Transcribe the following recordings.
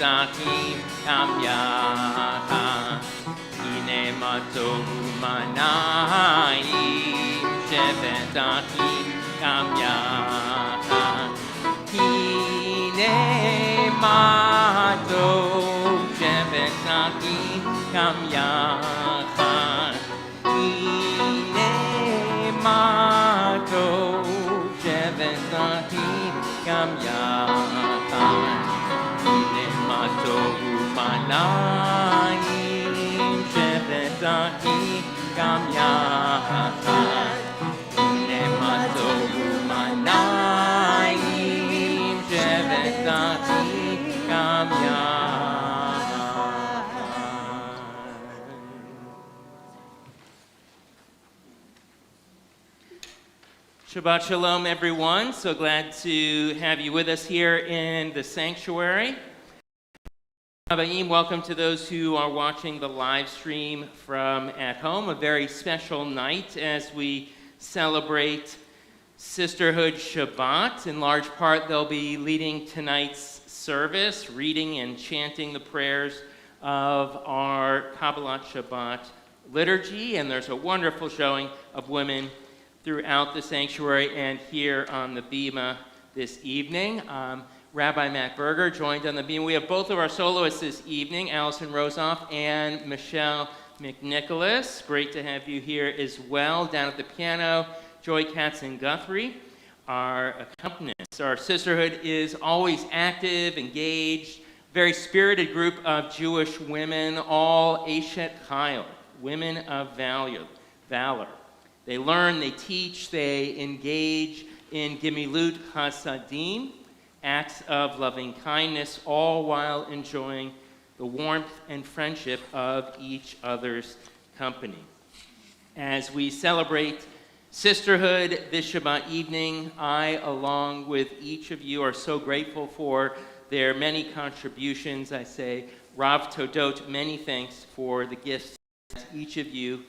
Zachim Kam Yacha Hine Matov Manayim Shevet Zachim Kam Yacha Hine Matov Shevet Zachim Kam Yacha Hine Matov Shevet Zachim Kam Yacha Tohu manayim shevet zachim gam yachad. Tohu manayim shevet zachim gam yachad. Shabbat shalom, everyone. So glad to have you with us here in the sanctuary. Welcome to those who are watching the live stream from at home. A very special night as we celebrate Sisterhood Shabbat. In large part, they'll be leading tonight's service, reading and chanting the prayers of our Kabbalat Shabbat liturgy. And there's a wonderful showing of women throughout the sanctuary and here on the Bima this evening. Rabbi Matt Berger joined on the beam. We have both of our soloists this evening, Allison Rosoff and Michelle McNicholas. Great to have you here as well. Down at the piano, Joy Katz-Guthrie, our accompanists. Our sisterhood is always active, engaged, very spirited group of Jewish women, all Eshet Chayil, women of valor. They learn, they teach, they engage in Gemilut Chasadim, acts of loving kindness, all while enjoying the warmth and friendship of each other's company. As we celebrate sisterhood this Shabbat evening, I, along with each of you, are so grateful for their many contributions. I say, Rav Todot, many thanks for the gifts that each of you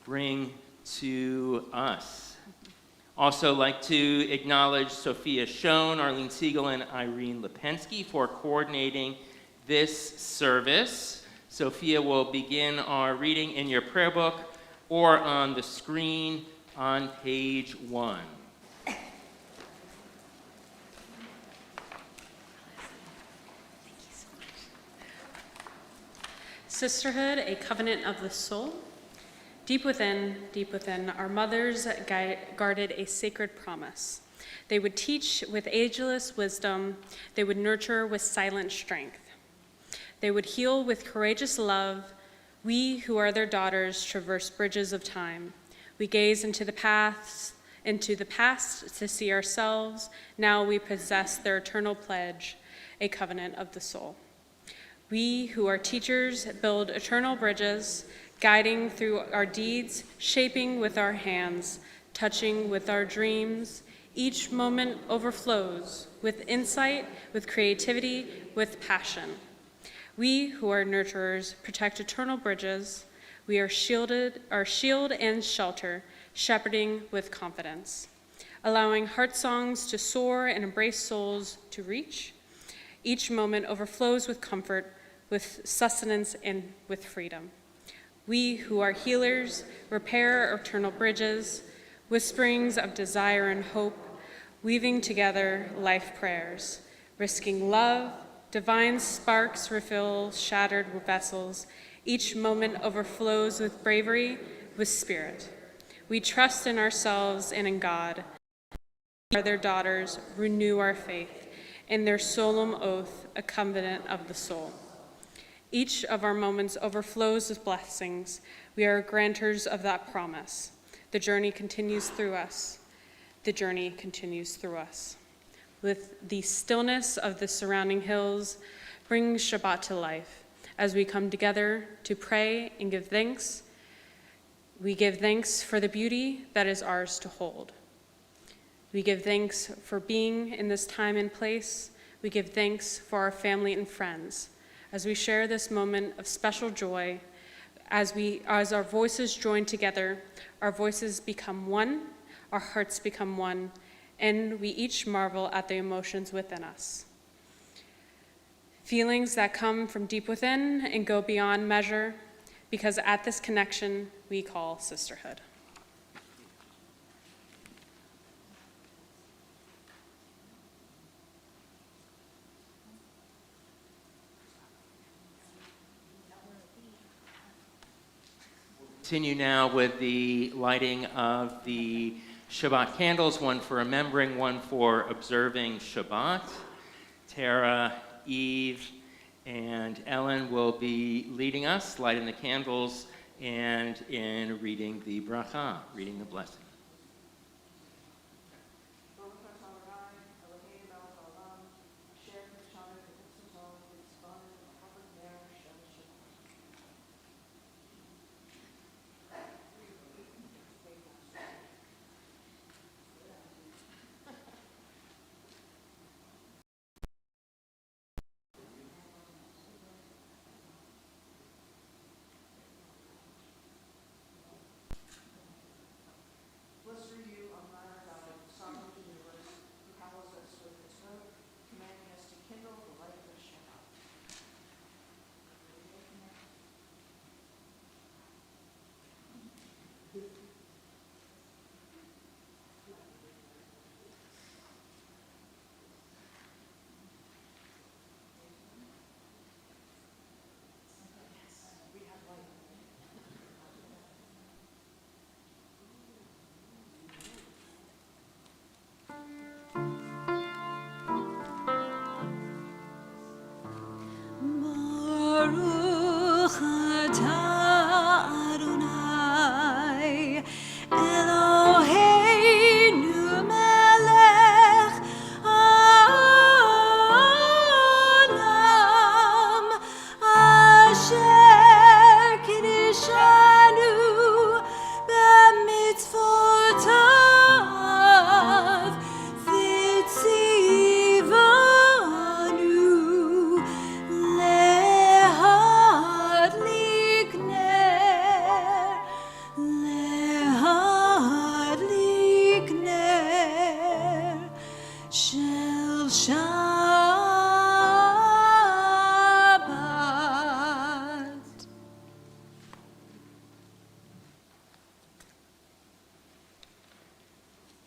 bring to us. Also like to acknowledge Sophia Schoen, Arlene Siegel, and Irene Lipensky for coordinating this service. Sophia will begin our reading in your prayer book or on the screen on page 1. Sisterhood, a covenant of the soul. Deep within, our mothers guarded a sacred promise. They would teach with ageless wisdom. They would nurture with silent strength. They would heal with courageous love. We, who are their daughters, traverse bridges of time. We gaze into the past to see ourselves. Now we possess their eternal pledge, a covenant of the soul. We, who are teachers, build eternal bridges, guiding through our deeds, shaping with our hands, touching with our dreams. Each moment overflows with insight, with creativity, with passion. We who are nurturers protect eternal bridges. We are shield and shelter, shepherding with confidence, allowing heart songs to soar and embrace souls to reach. Each moment overflows with comfort, with sustenance, and with freedom. We who are healers repair eternal bridges, whisperings of desire and hope, weaving together life prayers, risking love, divine sparks refill shattered vessels. Each moment overflows with bravery, with spirit. We trust in ourselves and in God. We are their daughters, renew our faith, in their solemn oath, a covenant of the soul. Each of our moments overflows with blessings. We are grantors of that promise. The journey continues through us. the journey continues through us. With the stillness of the surrounding hills, bring Shabbat to life as we come together to pray and give thanks. We give thanks for the beauty that is ours to hold. We give thanks for being in this time and place. We give thanks for our family and friends as we share this moment of special joy. As our voices join together, our voices become one, our hearts become one, and we each marvel at the emotions within us. Feelings that come from deep within and go beyond measure, because at this connection we call sisterhood. Continue now with the lighting of the Shabbat candles, one for remembering, one for observing Shabbat. Tara, Eve, and Ellen will be leading us, lighting the candles, and in reading the bracha, reading the blessing.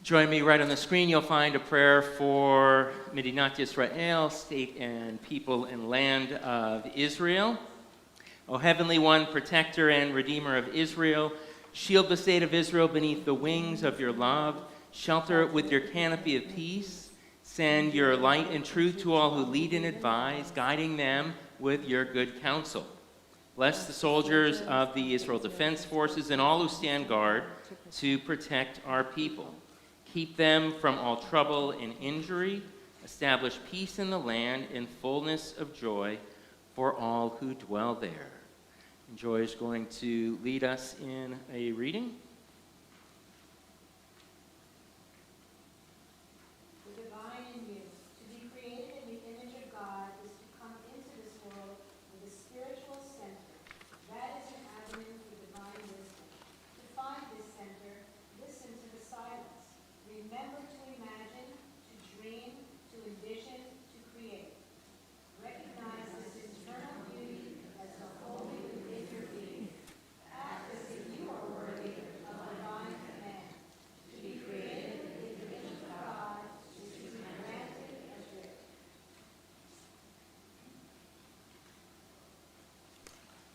Join me right on the screen. You'll find a prayer for Medinat Yisrael, state and people and land of Israel. O Heavenly One, protector and redeemer of Israel, shield the state of Israel beneath the wings of your love. Shelter it with your canopy of peace. Send your light and truth to all who lead and advise, guiding them with your good counsel. Bless the soldiers of the Israel Defense Forces and all who stand guard to protect our people. Keep them from all trouble and injury. Establish peace in the land and fullness of joy for all who dwell there. And Joy is going to lead us in a reading. The divine in you, to be created in the image of God, is to come into this world with a spiritual center. That is an avenue for divine wisdom. To find this center, listen to the silence. Remember to imagine, to dream, to envision, to create. Recognize this internal beauty as the holy within your being. Act as if you are worthy of divine command. To be created in the image of God is to be granted as written.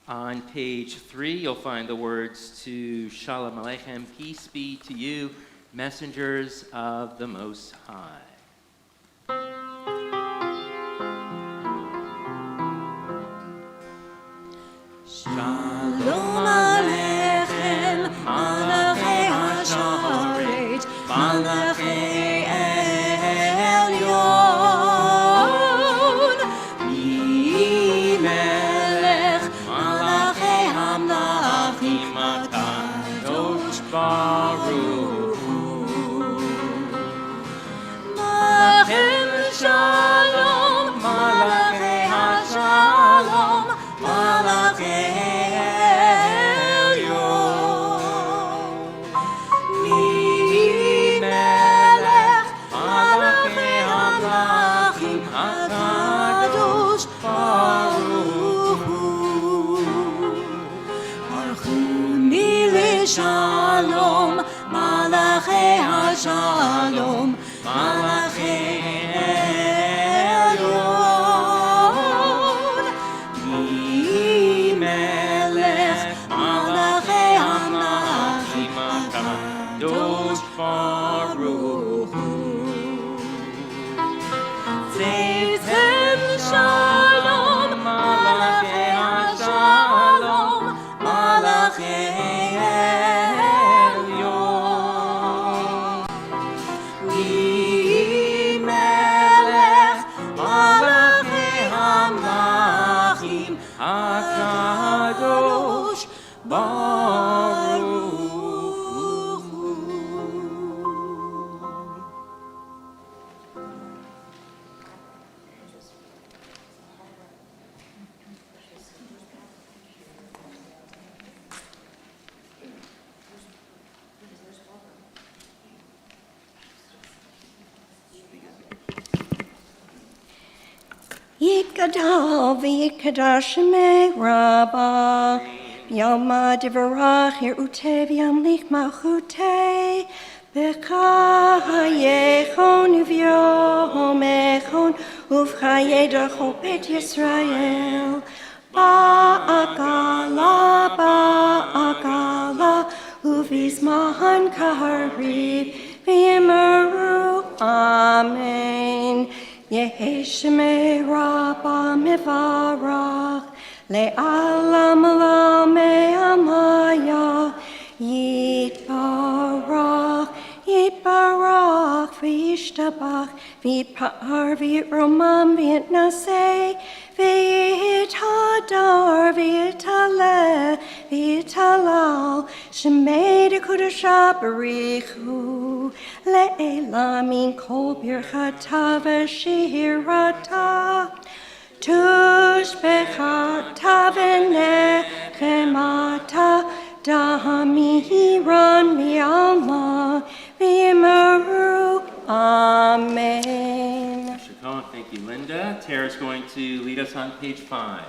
On page 3, you'll find the words to Shalom Aleichem, peace be to you, messengers of the Most High. Shalom Aleichem, Malachei HaSharet, Malachei shalom, Malachi shalom, Malachi elyon. Ki melech Malachi hamlachim Kadosh Baruch Hu. Tzeitzem shalom, Malachi shalom, Malachi elyon. Ki melech Malachi hamlachim HaKadosh Baruch Hu. Yikadal v'yikadash me rabba Yalma divarach yerutev yamlich malchute B'cha hayechon uv'yomechon uv'chayedachon bet Yisrael Ba'akala uv'izmahan kahariv v'yimaru Amen. Yehi Shemei Rabba Mevarach Le'alam Lamei Amaya Yitbarach Yitbarach V'yishtabach V'yitpa'ar V'yitromam V'yitnaseh V'yithadar V'yitaleh V'yitalal Shemei Dekudasha Barichu Le'ela min kol birchata v'shirata Tushbechata v'nechemata Dahamiran mi'alma v'yimaru Amen. Shakon, thank you, Linda. Tara's going to lead us on page 5.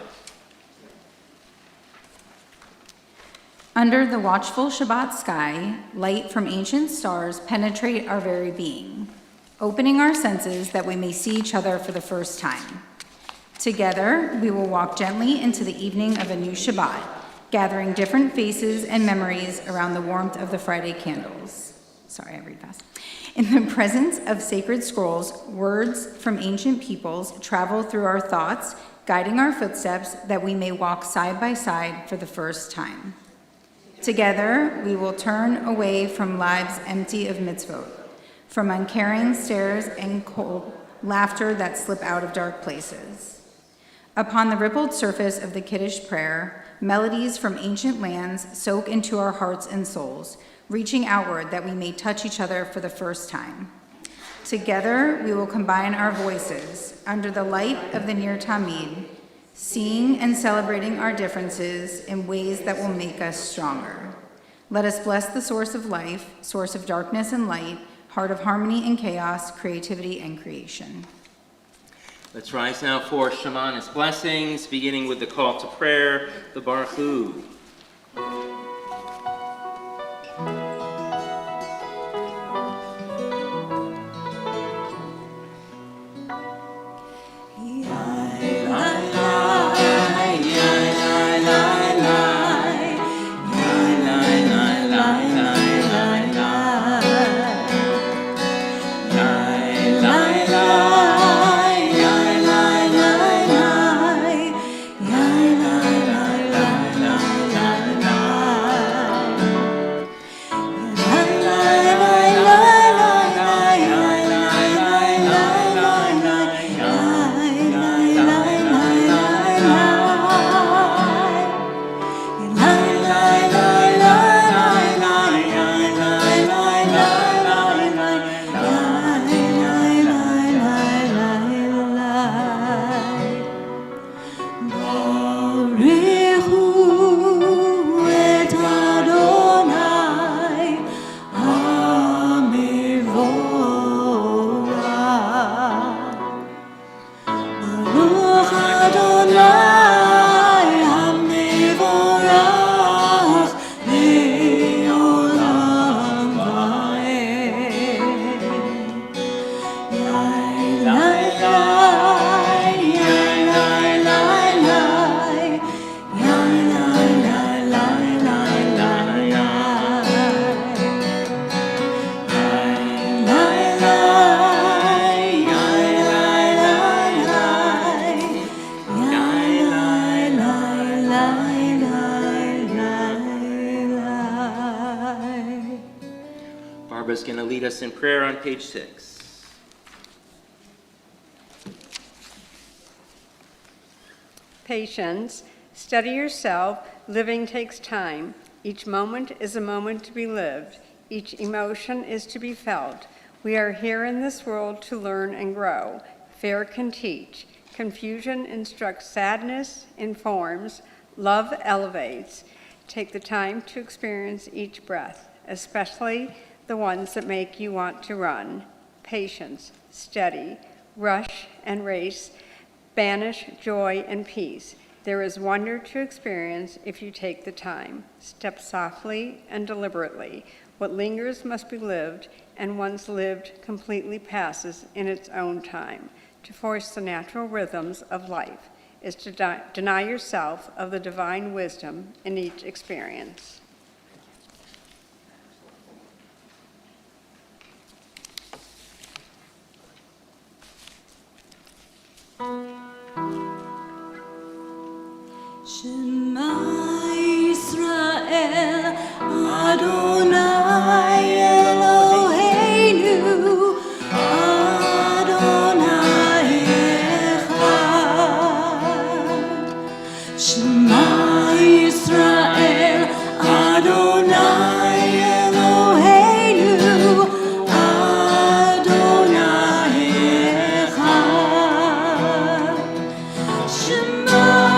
Under the watchful Shabbat sky, light from ancient stars penetrate our very being, opening our senses that we may see each other for the first time. Together, we will walk gently into the evening of a new Shabbat, gathering different faces and memories around the warmth of the Friday candles. Sorry, I read fast. In the presence of sacred scrolls, words from ancient peoples travel through our thoughts, guiding our footsteps that we may walk side by side for the first time. Together, we will turn away from lives empty of mitzvot, from uncaring stares and cold laughter that slip out of dark places. Upon the rippled surface of the Kiddush prayer, melodies from ancient lands soak into our hearts and souls, reaching outward that we may touch each other for the first time. Together, we will combine our voices under the light of the Nir Tamid, seeing and celebrating our differences in ways that will make us stronger. Let us bless the source of life, source of darkness and light, heart of harmony and chaos, creativity and creation. Let's rise now for Shemanis blessings, beginning with the call to prayer, the Baruch Hu. lead us in prayer on page 6. Patience. Study yourself. Living takes time. Each moment is a moment to be lived. Each emotion is to be felt. We are here in this world to learn and grow. Fear can teach. Confusion instructs, sadness informs, love elevates. Take the time to experience each breath, especially the ones that make you want to run. Patience, steady, rush and race, banish joy and peace. There is wonder to experience if you take the time. Step softly and deliberately. What lingers must be lived, and once lived completely passes in its own time. To force the natural rhythms of life is to deny yourself of the divine wisdom in each experience. Shema Yisrael, Adonai Eloheinu, Adonai Echad. Shema Yisrael, Adonai Eloheinu, Adonai Echad. Shema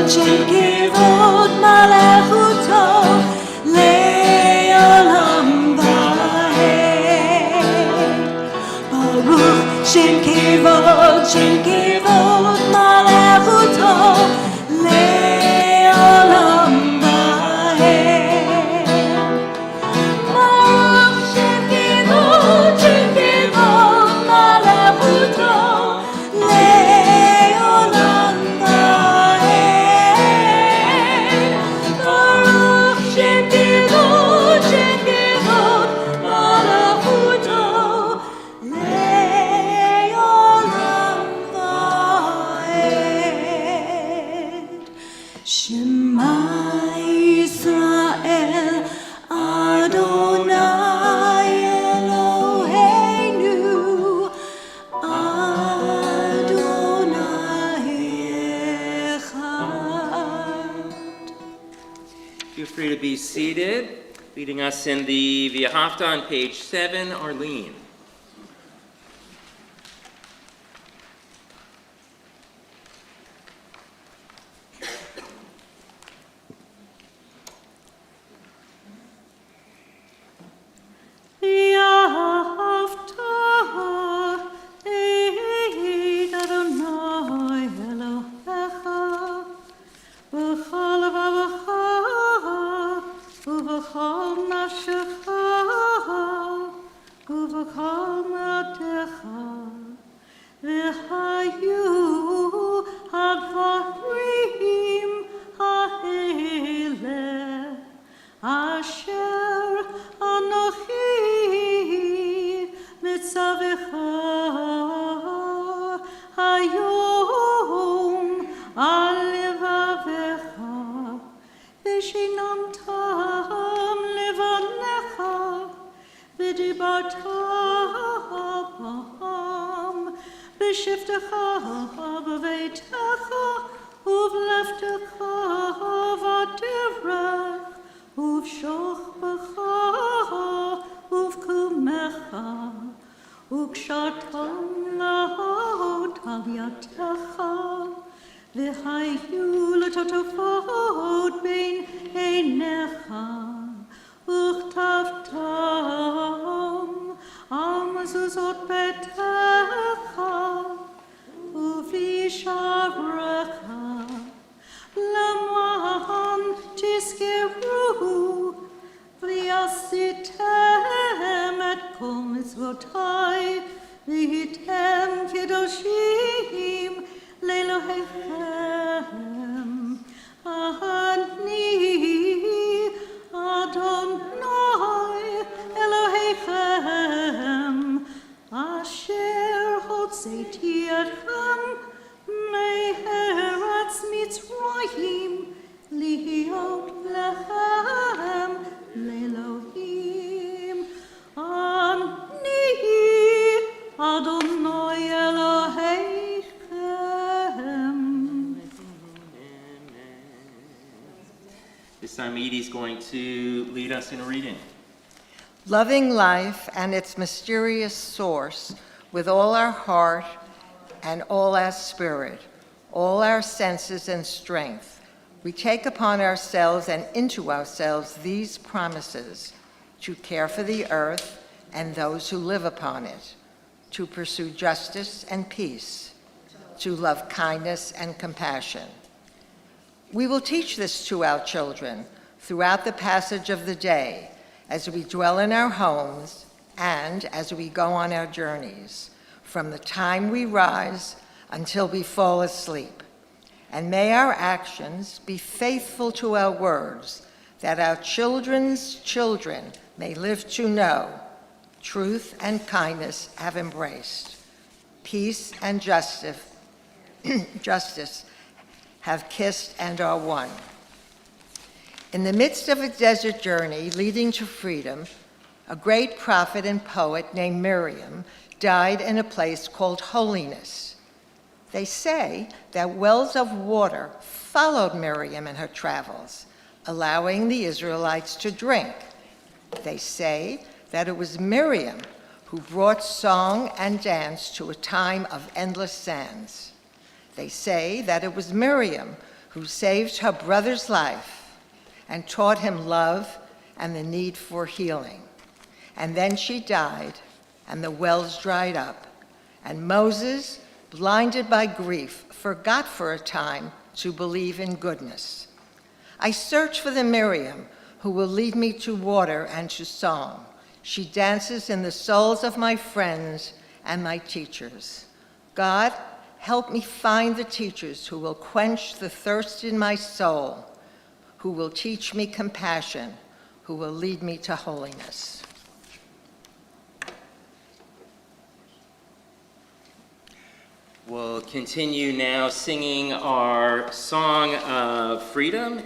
של כבוד מלכותו לעולם ועד. ברוך של כבוד מלכותו לעולם ועד. ברוך של כבוד מלכותו לעולם Feel free to be seated. Leading us in the V'ahavta on page 7, Arlene. בשבתך בביתך ובלבטך בדרך ובשוכבך ובקומך וקשרתם להוד על ידך והיו לטוטפות בין עיניך וכתבתם על מזוזות ביתך ובשעריך למען תזכרו ועשיתם את כל מצוותיי והייתם Lechem, Ani Adonai Elohechem, Asher Hotzeti Etchem Me'eretz Mitzrayim, Lihiot Lechem Le'Elohim. Ani Adonai Elohechem. This time Edie's going to lead us in a reading. Loving life and its mysterious source with all our heart and all our spirit, all our senses and strength, we take upon ourselves and into ourselves these promises: to care for the earth and those who live upon it, to pursue justice and peace, to love kindness and compassion. We will teach this to our children throughout the passage of the day, as we dwell in our homes and as we go on our journeys, from the time we rise until we fall asleep. And may our actions be faithful to our words, that our children's children may live to know truth and kindness have embraced, peace and justice have kissed and are one. In the midst of a desert journey leading to freedom, a great prophet and poet named Miriam died in a place called Holiness. They say that wells of water followed Miriam in her travels, allowing the Israelites to drink. They say that it was Miriam who brought song and dance to a time of endless sands. They say that it was Miriam who saved her brother's life and taught him love and the need for healing. And then she died, and the wells dried up, and Moses, blinded by grief, forgot for a time to believe in goodness. I search for the Miriam who will lead me to water and to song. She dances in the souls of my friends and my teachers. God, help me find the teachers who will quench the thirst in my soul, who will teach me compassion, who will lead me to holiness. We'll continue now singing our song of freedom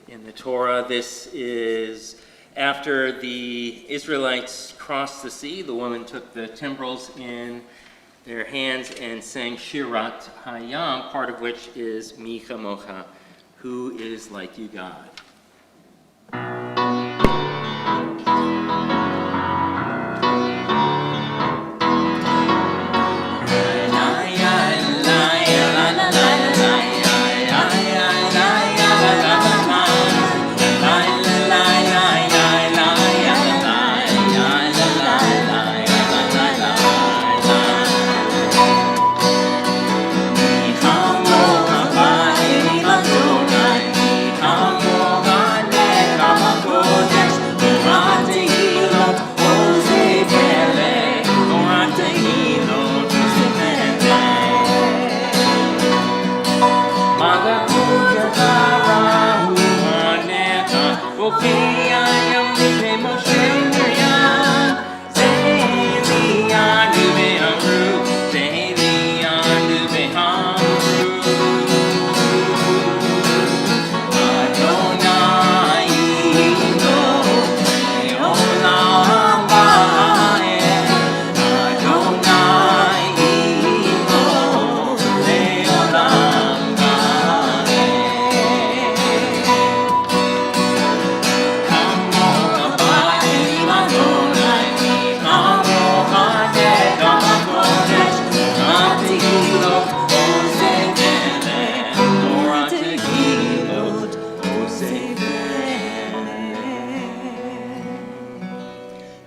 in the Torah. This is after the Israelites crossed the sea. The woman took the timbrels in their hands and sang Shirat Hayam, part of which is Mi Chamocha, who is like you, God.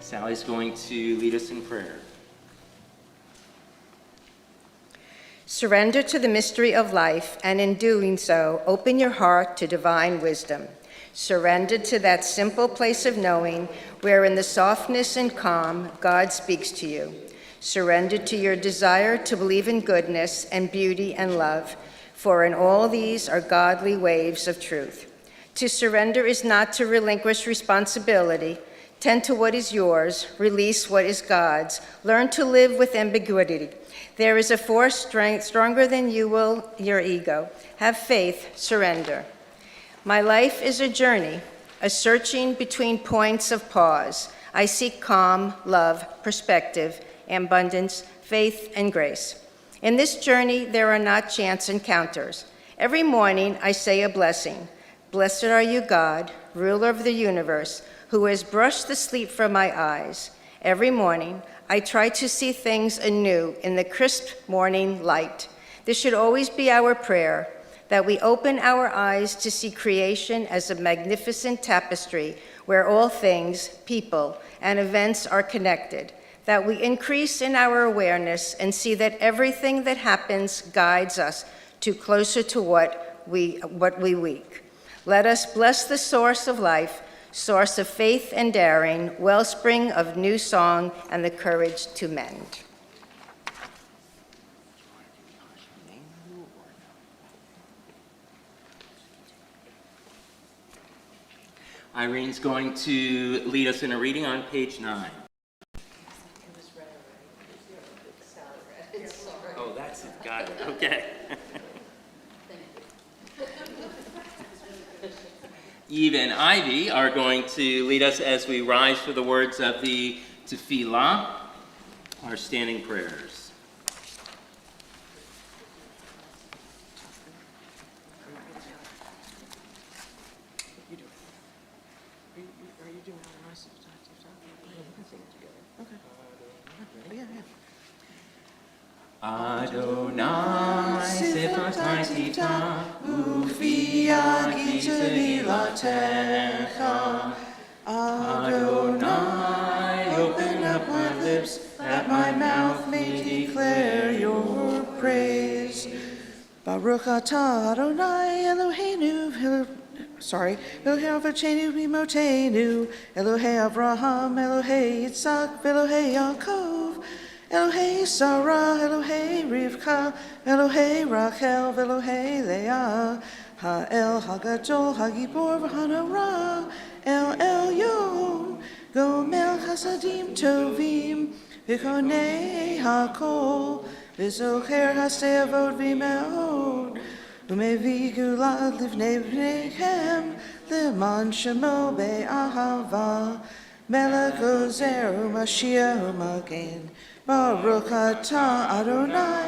Sally's going to lead us in prayer. Surrender to the mystery of life, and in doing so, open your heart to divine wisdom. Surrender to that simple place of knowing where in the softness and calm, God speaks to you. Surrender to your desire to believe in goodness and beauty and love. for in all these are godly waves of truth. To surrender is not to relinquish responsibility. Tend to what is yours, release what is God's. Learn to live with ambiguity. There is a force stronger than your ego. Have faith, surrender. My life is a journey, a searching between points of pause. I seek calm, love, perspective, abundance, faith, and grace. In this journey, there are not chance encounters. Every morning, I say a blessing. Blessed are you, God, ruler of the universe, who has brushed the sleep from my eyes. Every morning, I try to see things anew in the crisp morning light. This should always be our prayer, that we open our eyes to see creation as a magnificent tapestry where all things, people, and events are connected, that we increase in our awareness and see that everything that happens guides us to closer to what we seek. Let us bless the source of life, source of faith and daring, wellspring of new song and the courage to mend. Irene's going to lead us in a reading on page 9. Oh, that's it. Got it. Okay. Eve and Ivy are going to lead us as we rise for the words of the Tefillah, our standing prayers. Adonai sefatai tita ufia gitani latecha. Adonai, open up my lips, that my mouth may declare your praise. Baruch atah Adonai Eloheinu, Elohei Avotenu Imotenu, Elohei Avraham, Elohei Yitzhak, Elohei Yaakov, Elohei Sarah, Elohei Rivka, Elohei Rachel, Elohei Leah, Ha'el Hagadol, Hagibor, V'hanara, El Elyon, Gomel Chasadim Tovim, V'konei HaKol, V'zocher HaSe'avot V'me'od, U'mevi Gula Livnei B'neihem, L'man Shemo Be'ahava, Melech Ozer U'Mashiach U'Magen, Baruch atah Adonai,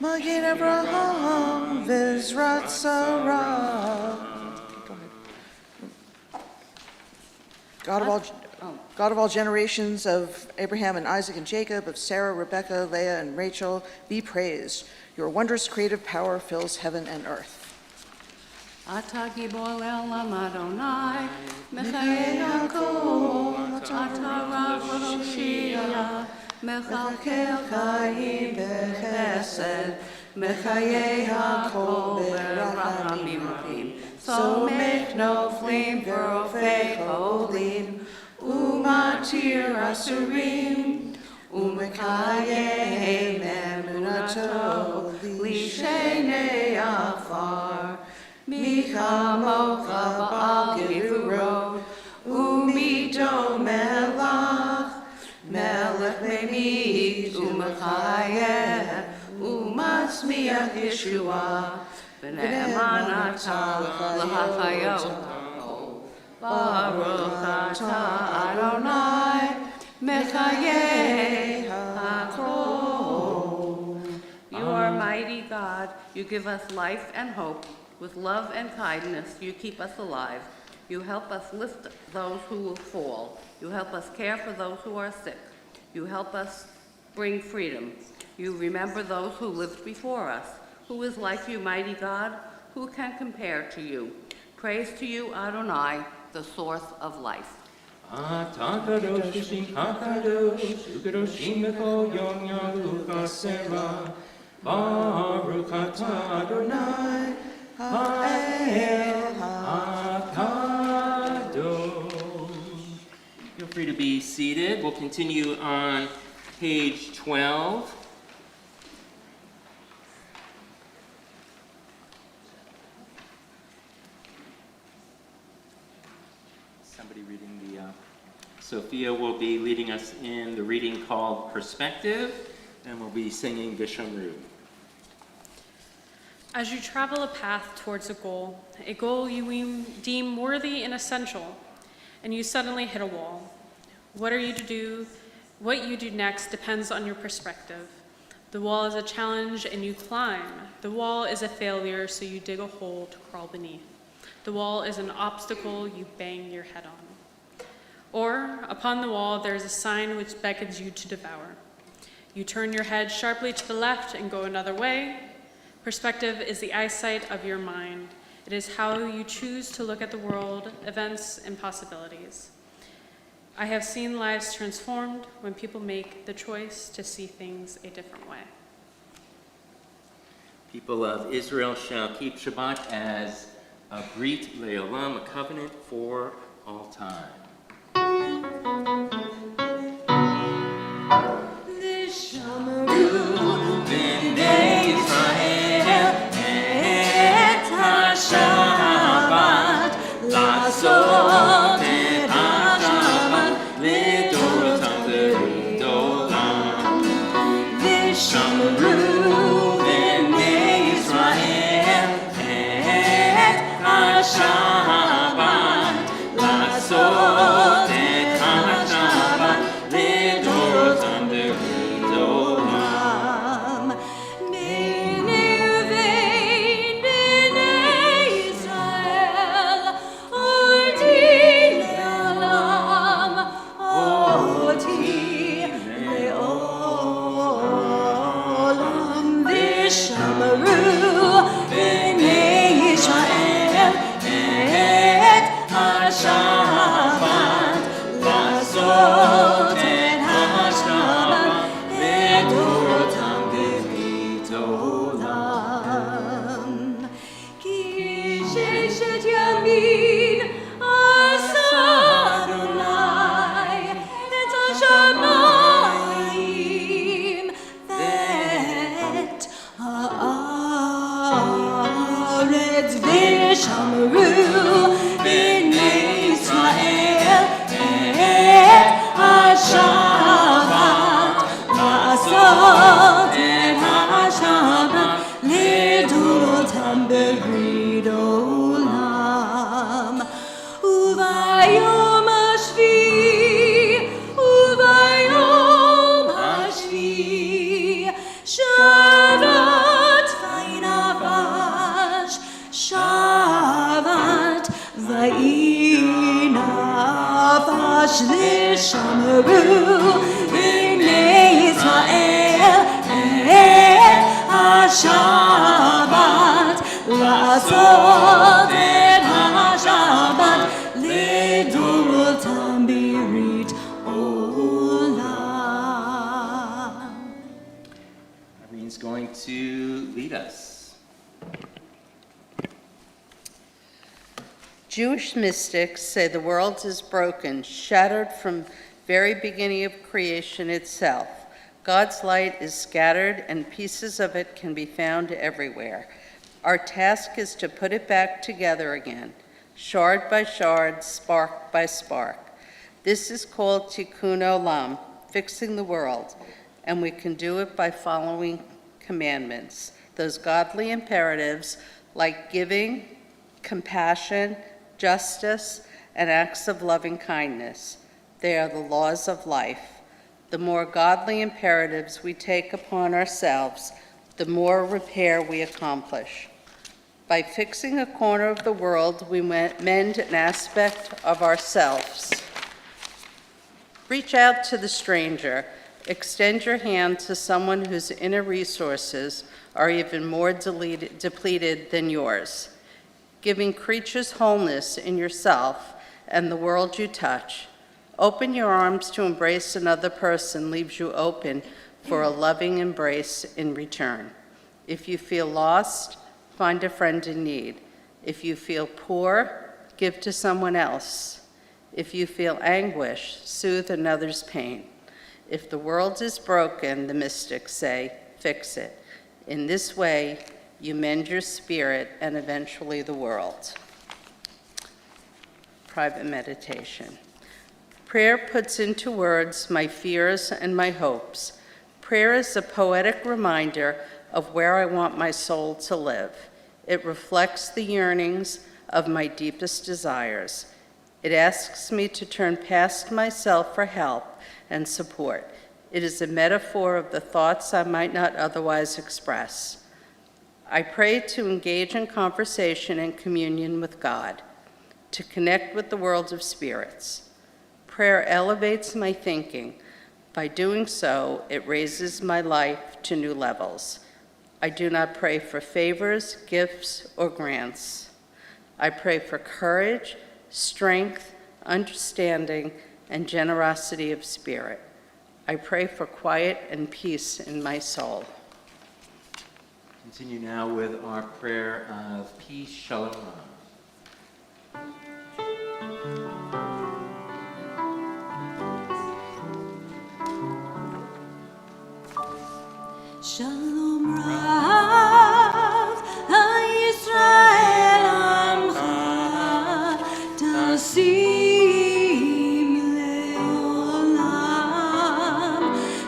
Magen Avraham, V'ezrat Sarah. God of all generations of Abraham and Isaac and Jacob, of Sarah, Rebekah, Leah, and Rachel, be praised. Your wondrous creative power fills heaven and earth. Ata gibor le'olam Adonai, Mechayei hakol, Ata rav v'hoshia, Mechakel chayim b'chesed, Mechayei hakol b'rachamim rabim, Somech noflim v'rofei cholim, Umatir asurim, Umekayei me'emunato, Lishenei afar, Michamocha ba'al gevurot, Umido melach, Melech me'mid, Umechayeh, Umatzmiach Yeshua, V'ne'emanata l'hachayot, Baruch atah Adonai, Mechayei hakol. You are mighty God. You give us life and hope. With love and kindness, you keep us alive. You help us lift those who will fall. You help us care for those who are sick. You help us bring freedom. You remember those who lived before us. Who is like you, mighty God? Who can compare to you? Praise to you, Adonai, the source of life. Atakadosh Shim Hakadosh, Ukadoshim B'chol Yom Yalucha Sera, Baruch atah Adonai, Ha'el HaKadosh. Feel free to be seated. We'll continue on page 12. somebody reading the, Sophia will be leading us in the reading called Perspective, and we'll be singing Vishamru. As you travel a path towards a goal you deem worthy and essential, and you suddenly hit a wall. What you do next depends on your perspective. The wall is a challenge and you climb. The wall is a failure, so you dig a hole to crawl beneath. The wall is an obstacle you bang your head on. Or, upon the wall, there is a sign which beckons you to devour. You turn your head sharply to the left and go another way. Perspective is the eyesight of your mind. It is how you choose to look at the world, events, and possibilities. I have seen lives transformed when people make the choice to see things a different way. People of Israel shall keep Shabbat as a brit le'olam, a covenant for all time. Irene's going to lead us. Jewish mystics say the world is broken, shattered from very beginning of creation itself. God's light is scattered and pieces of it can be found everywhere. Our task is to put it back together again, shard by shard, spark by spark. This is called tikkun olam, fixing the world, and we can do it by following commandments, those godly imperatives like giving, compassion, justice, and acts of loving kindness. They are the laws of life. The more godly imperatives we take upon ourselves, the more repair we accomplish. By fixing a corner of the world, we mend an aspect of ourselves. Reach out to the stranger. Extend your hand to someone whose inner resources are even more depleted than yours. Giving creatures wholeness in yourself and the world you touch. Open your arms to embrace another person leaves you open for a loving embrace in return. If you feel lost, find a friend in need. If you feel poor, give to someone else. If you feel anguish, soothe another's pain. If the world is broken, the mystics say, fix it. In this way, you mend your spirit and eventually the world. private meditation. Prayer puts into words my fears and my hopes. Prayer is a poetic reminder of where I want my soul to live. It reflects the yearnings of my deepest desires. It asks me to turn past myself for help and support. It is a metaphor of the thoughts I might not otherwise express. I pray to engage in conversation and communion with God, to connect with the world of spirits. Prayer elevates my thinking. By doing so, it raises my life to new levels. I do not pray for favors, gifts, or grants. I pray for courage, strength, understanding, and generosity of spirit. I pray for quiet and peace in my soul. Continue now with our prayer of peace, shalom. Shalom Rav, Yisrael Amcha, Tasim Leolam.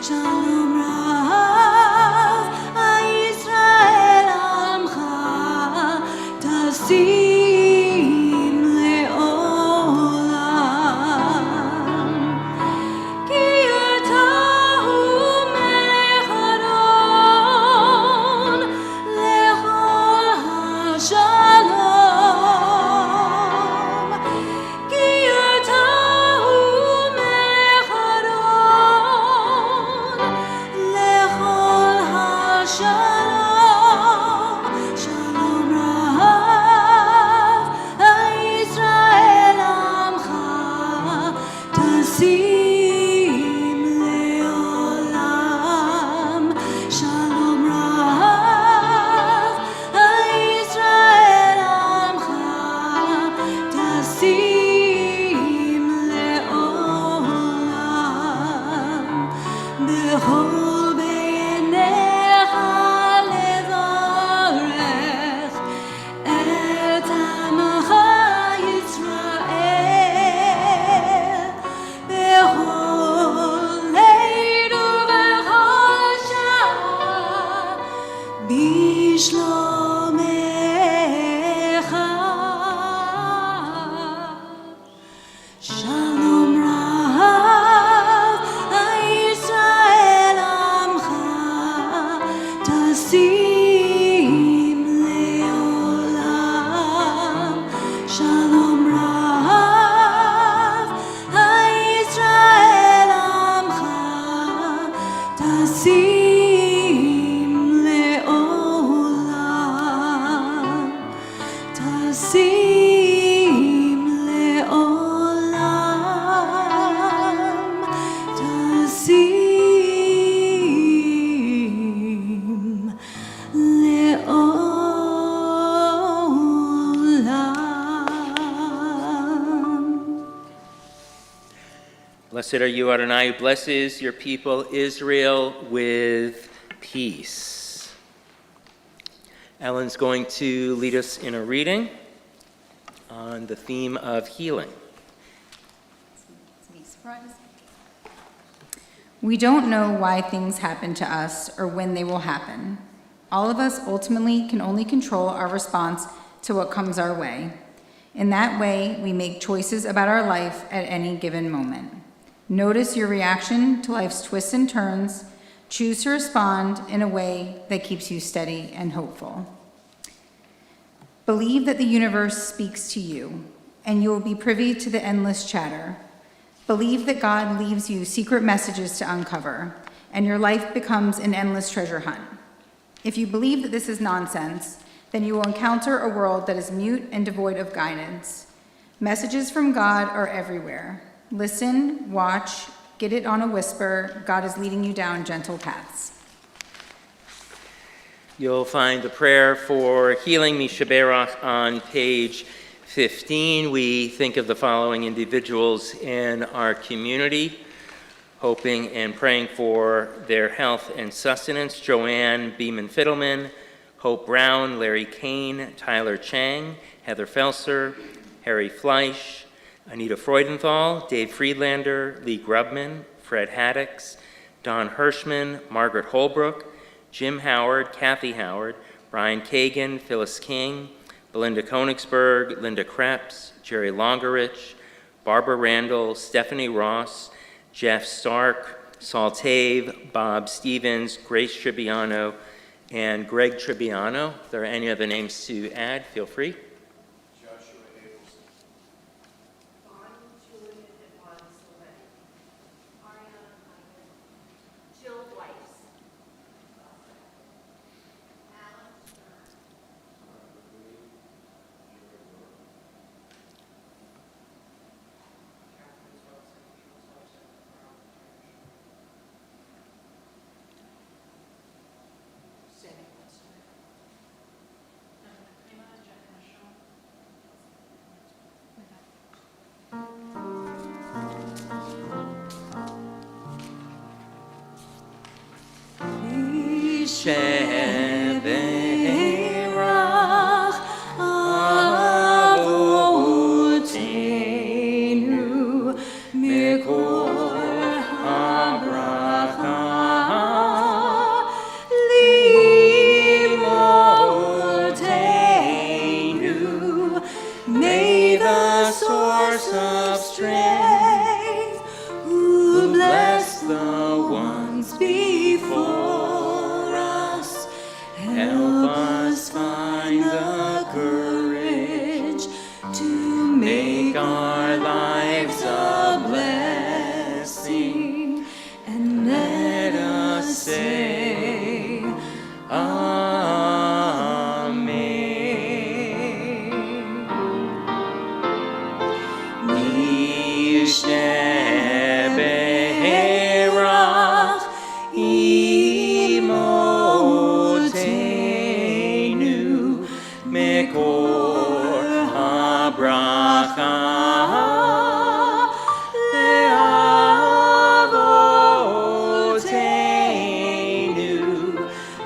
Shalom Rav, Yisrael Amcha, Tasim Leolam. Ki Atahu Melech Adon, Lechol HaShalom. Ki Atahu Melech Adon, Lechol HaShalom. Shalom Rav, Yisrael Amcha, Tasim Leolam. Shalom Rav, Yisrael Amcha, Tasim Leolam. Bechol beinecha levarech et Amcha Yisrael. Bechol leil ubechol shah, bishlomecha. Shalom Rav, Yisrael Amcha, Tasim Leolam. Shalom Rav, Yisrael Amcha, Tasim Leolam. Tasim Leolam. Tasim Leolam. Blessed are you, Adonai, who blesses your people Israel with peace. Ellen's going to lead us in a reading on the theme of healing. We don't know why things happen to us or when they will happen. All of us ultimately can only control our response to what comes our way. In that way, we make choices about our life at any given moment. Notice your reaction to life's twists and turns. Choose to respond in a way that keeps you steady and hopeful. Believe that the universe speaks to you, and you will be privy to the endless chatter. Believe that God leaves you secret messages to uncover, and your life becomes an endless treasure hunt. If you believe that this is nonsense, then you will encounter a world that is mute and devoid of guidance. Messages from God are everywhere. Listen, watch, get it on a whisper. God is leading you down gentle paths. You'll find the prayer for healing Mishaberach on page 15. We think of the following individuals in our community, hoping and praying for their health and sustenance: Joanne Beeman Fiddleman, Hope Brown, Larry Kane, Tyler Chang, Heather Felser, Harry Fleisch, Anita Freudenthal, Dave Friedlander, Lee Grubman, Fred Haddix, Don Hirschman, Margaret Holbrook, Jim Howard, Kathy Howard, Brian Kagan, Phyllis King, Belinda Konigsberg, Linda Krebs, Jerry Longerich, Barbara Randall, Stephanie Ross, Jeff Stark, Saul Tave, Bob Stevens, Grace Tribbiano, and Greg Tribbiano. If there are any other names to add, feel free. Sheberach Avotenu Mikor Habracha Limotenu. May the source of strength who bless the ones before us help us find the courage to make our lives a blessing, and let us say Amen. Mishteberach Imotenu Mekor Habracha Leavotenu.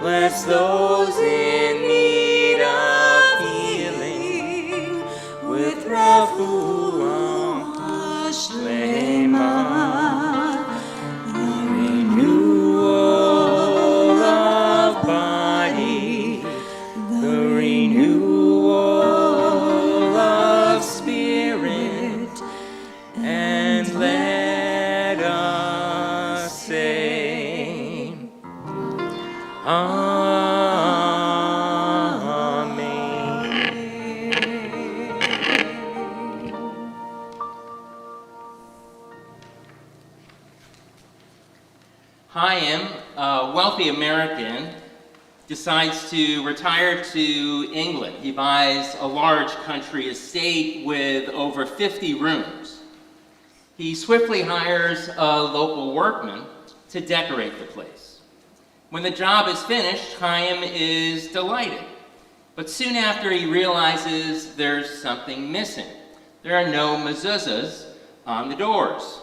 Bless those in need of healing with refuah shlema. The renewal of body, the renewal of spirit, and let us say Amen. Chaim, a wealthy American, decides to retire to England. He buys a large country estate with over 50 rooms. He swiftly hires a local workman to decorate the place. When the job is finished, Chaim is delighted. But soon after, he realizes there's something missing. There are no mezuzahs on the doors.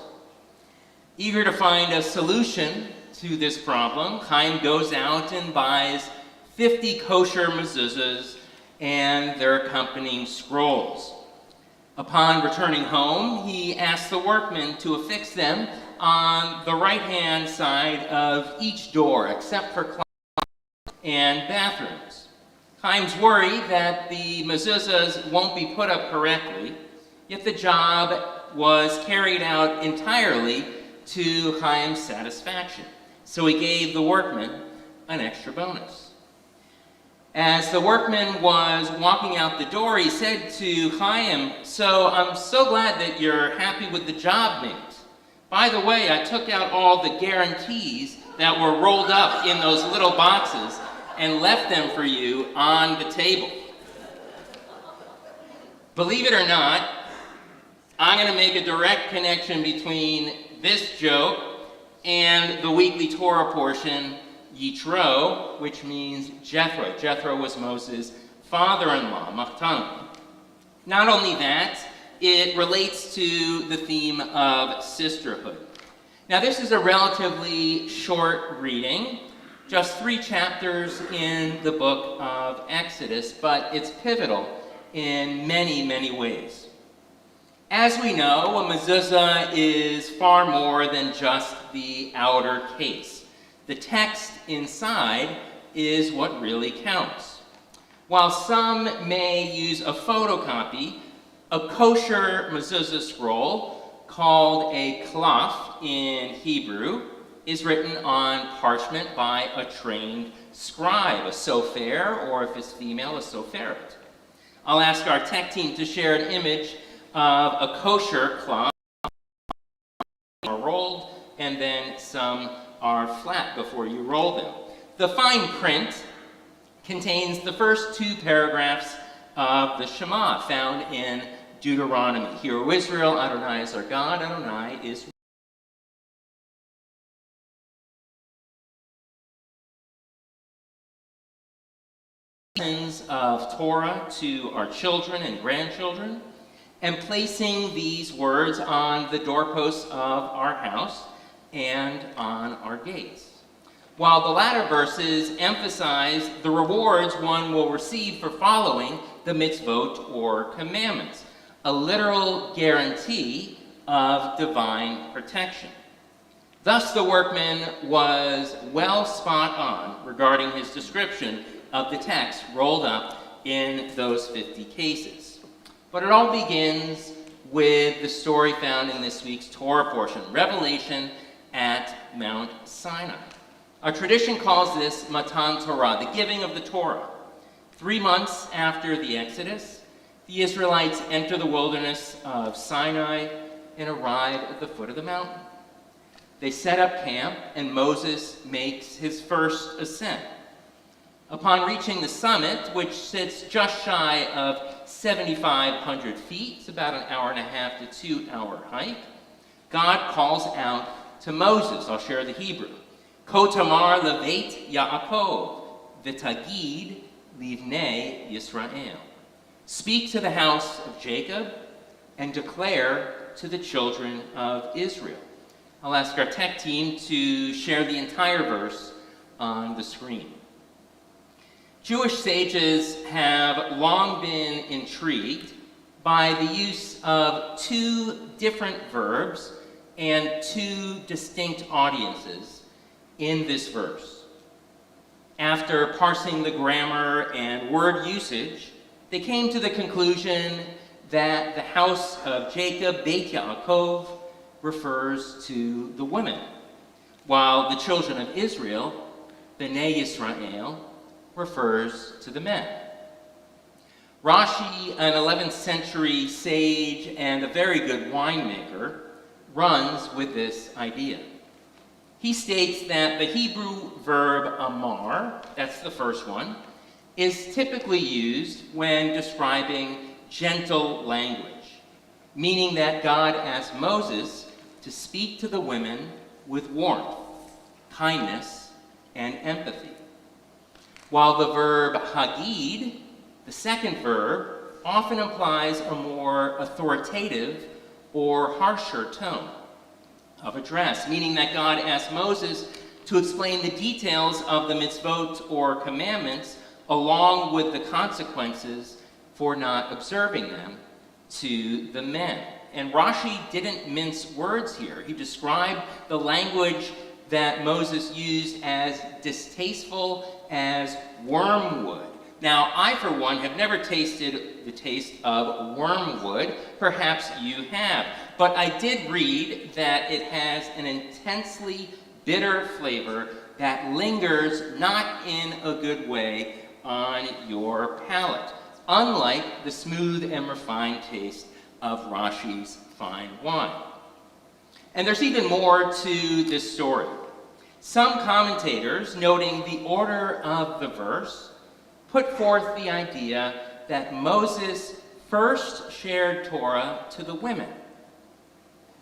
Eager to find a solution to this problem, Chaim goes out and buys 50 kosher mezuzahs and their accompanying scrolls. Upon returning home, he asks the workmen to affix them on the right-hand side of each door, except for closets and bathrooms. Chaim's worried that the mezuzahs won't be put up correctly, yet the job was carried out entirely to Chaim's satisfaction. So he gave the workman an extra bonus. As the workman was walking out the door, he said to Chaim, "So I'm so glad that you're happy with the job, mate. By the way, I took out all the guarantees that were rolled up in those little boxes and left them for you on the table." Believe it or not, I'm going to make a direct connection between this joke and the weekly Torah portion, Yitro, which means Jethro. Jethro was Moses' father-in-law, Machtana. Not only that, it relates to the theme of sisterhood. Now, this is a relatively short reading, just 3 chapters in the book of Exodus, but it's pivotal in many, many ways. As we know, a mezuzah is far more than just the outer case. The text inside is what really counts. While some may use a photocopy, a kosher mezuzah scroll, called a klaf in Hebrew, is written on parchment by a trained scribe, a sofer, or if it's female, a soferet. I'll ask our tech team to share an image of a kosher klaf. Are rolled, and then some are flat before you roll them. The fine print contains the first two paragraphs of the Shema found in Deuteronomy. Hear, O Israel, Adonai is our God, Adonai is of Torah to our children and grandchildren, and placing these words on the doorposts of our house and on our gates. While the latter verses emphasize the rewards one will receive for following the mitzvot or commandments, a literal guarantee of divine protection. Thus, the workman was well spot on regarding his description of the text rolled up in those 50 cases. But it all begins with the story found in this week's Torah portion, Revelation at Mount Sinai. Our tradition calls this Matan Torah, the giving of the Torah. 3 months after the Exodus, the Israelites enter the wilderness of Sinai and arrive at the foot of the mountain. They set up camp, and Moses makes his first ascent. Upon reaching the summit, which sits just shy of 7,500 feet, it's about an hour and a half to 2 hour hike, God calls out to Moses. I'll share the Hebrew. Ko tamar leveit Yaakov, v'tagid livnei Yisrael. Speak to the house of Jacob and declare to the children of Israel. I'll ask our tech team to share the entire verse on the screen. Jewish sages have long been intrigued by the use of 2 different verbs and 2 distinct audiences in this verse. After parsing the grammar and word usage, they came to the conclusion that the house of Jacob, Beit Yaakov, refers to the women, while the children of Israel, Bnei Yisrael, refers to the men. Rashi, an 11th century sage and a very good winemaker, runs with this idea. He states that the Hebrew verb amar, that's the first one, is typically used when describing gentle language, meaning that God asked Moses to speak to the women with warmth, kindness, and empathy. While the verb hagid, the second verb, often implies a more authoritative or harsher tone of address, meaning that God asked Moses to explain the details of the mitzvot or commandments along with the consequences for not observing them to the men. And Rashi didn't mince words here. He described the language that Moses used as distasteful as wormwood. Now, I, for one, have never tasted the taste of wormwood. Perhaps you have. But I did read that it has an intensely bitter flavor that lingers not in a good way on your palate, unlike the smooth and refined taste of Rashi's fine wine. And there's even more to this story. Some commentators, noting the order of the verse, put forth the idea that Moses first shared Torah to the women,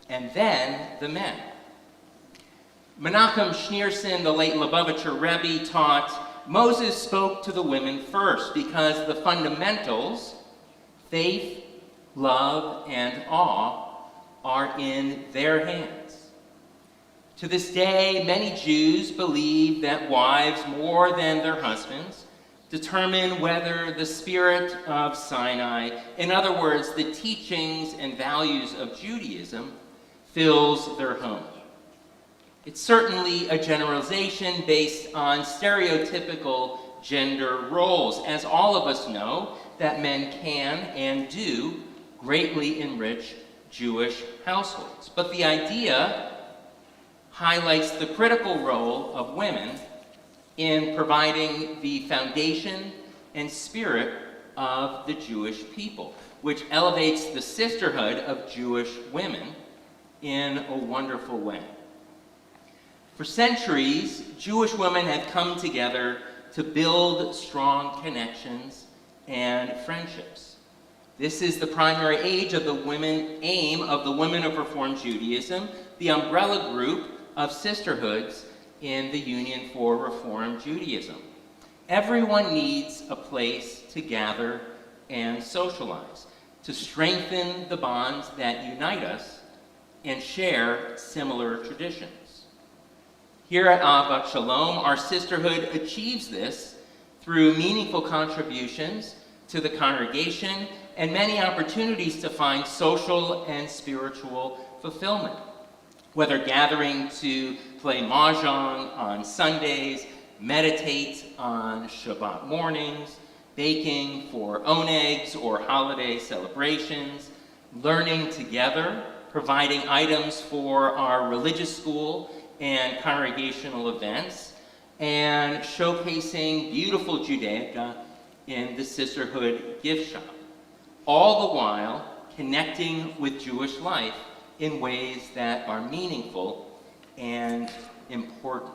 and then the men. Menachem Schneerson, the late Lubavitcher Rebbe, taught Moses spoke to the women first because the fundamentals, faith, love, and awe, are in their hands. To this day, many Jews believe that wives, more than their husbands, determine whether the spirit of Sinai, in other words, the teachings and values of Judaism, fills their home. It's certainly a generalization based on stereotypical gender roles, as all of us know that men can and do greatly enrich Jewish households. But the idea highlights the critical role of women in providing the foundation and spirit of the Jewish people, which elevates the sisterhood of Jewish women in a wonderful way. For centuries, Jewish women have come together to build strong connections and friendships. This is the primary aim of the Women of Reform Judaism, the umbrella group of sisterhoods in the Union for Reform Judaism. Everyone needs a place to gather and socialize, to strengthen the bonds that unite us and share similar traditions. Here at Ahavat Shalom, our sisterhood achieves this through meaningful contributions to the congregation and many opportunities to find social and spiritual fulfillment. Whether gathering to play mahjong on Sundays, meditate on Shabbat mornings, baking for onegs or holiday celebrations, learning together, providing items for our religious school and congregational events, and showcasing beautiful Judaica in the Sisterhood gift shop, all the while connecting with Jewish life in ways that are meaningful and important.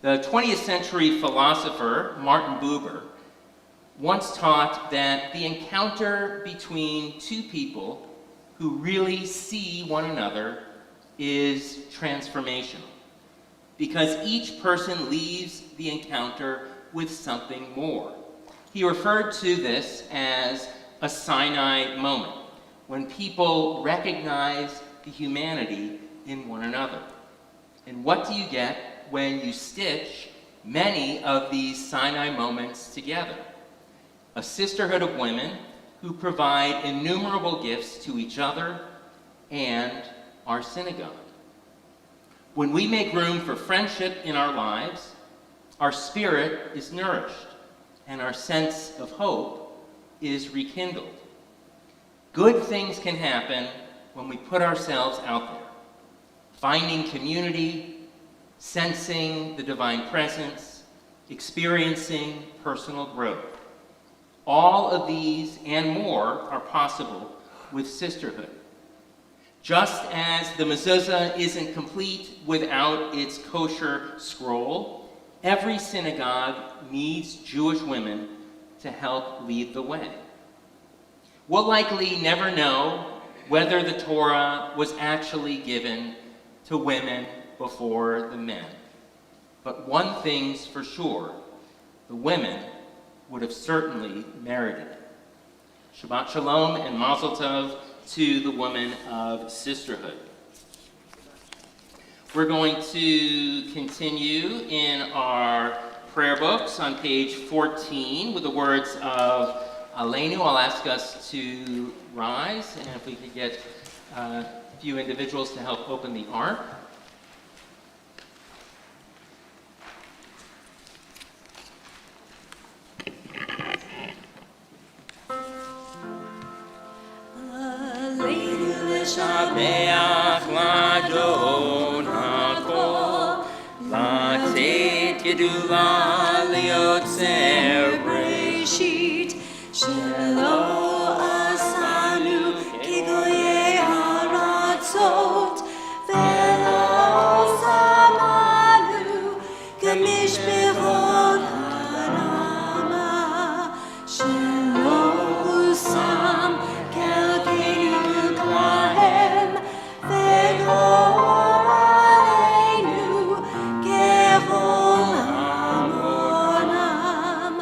The 20th century philosopher Martin Buber once taught that the encounter between two people who really see one another is transformational, because each person leaves the encounter with something more. He referred to this as a Sinai moment, when people recognize the humanity in one another. And what do you get when you stitch many of these Sinai moments together? A sisterhood of women who provide innumerable gifts to each other and our synagogue. When we make room for friendship in our lives, our spirit is nourished and our sense of hope is rekindled. Good things can happen when we put ourselves out there, finding community, sensing the divine presence, experiencing personal growth. All of these and more are possible with sisterhood. Just as the mezuzah isn't complete without its kosher scroll, every synagogue needs Jewish women to help lead the way. We'll likely never know whether the Torah was actually given to women before the men. But one thing's for sure, the women would have certainly merited it. Shabbat Shalom and Mazel Tov to the women of Sisterhood. We're going to continue in our prayer books on page 14 with the words of Aleinu. I'll ask us to rise, and if we could get a few individuals to help open the ark. Shabeach ladon hakol, latet gedula liotzer breshit, shelo asanu kigoye haratzot, velo samanu kamishperot harama, shelo sam kelkenu klahem, velo aleinu kehol hamonam,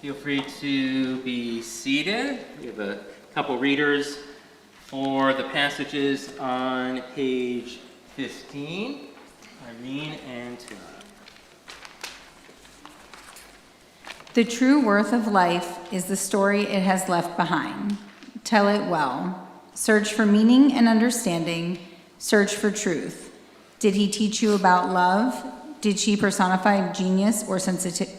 Feel free to be seated. We have a couple readers for the passages on page 15. Irene and Tuna. The true worth of life is the story it has left behind. Tell it well. Search for meaning and understanding. Search for truth. Did he teach you about love? Did she personify genius or sensitivity?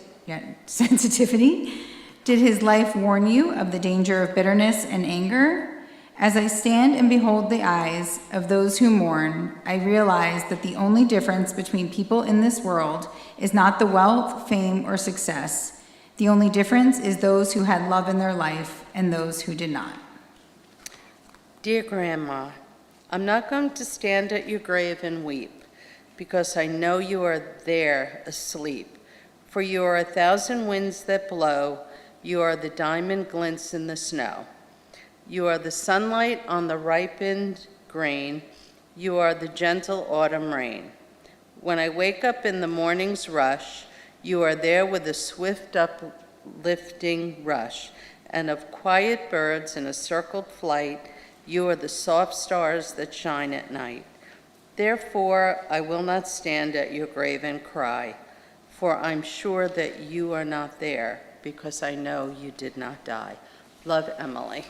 Did his life warn you of the danger of bitterness and anger? As I stand and behold the eyes of those who mourn, I realize that the only difference between people in this world is not the wealth, fame, or success. The only difference is those who had love in their life and those who did not. Dear Grandma, I'm not going to stand at your grave and weep, because I know you are there asleep. For you are 1,000 winds that blow, you are the diamond glints in the snow. You are the sunlight on the ripened grain, you are the gentle autumn rain. When I wake up in the morning's rush, you are there with a swift uplifting rush, and of quiet birds in a circled flight, you are the soft stars that shine at night. Therefore, I will not stand at your grave and cry, for I'm sure that you are not there, because I know you did not die. Love, Emily.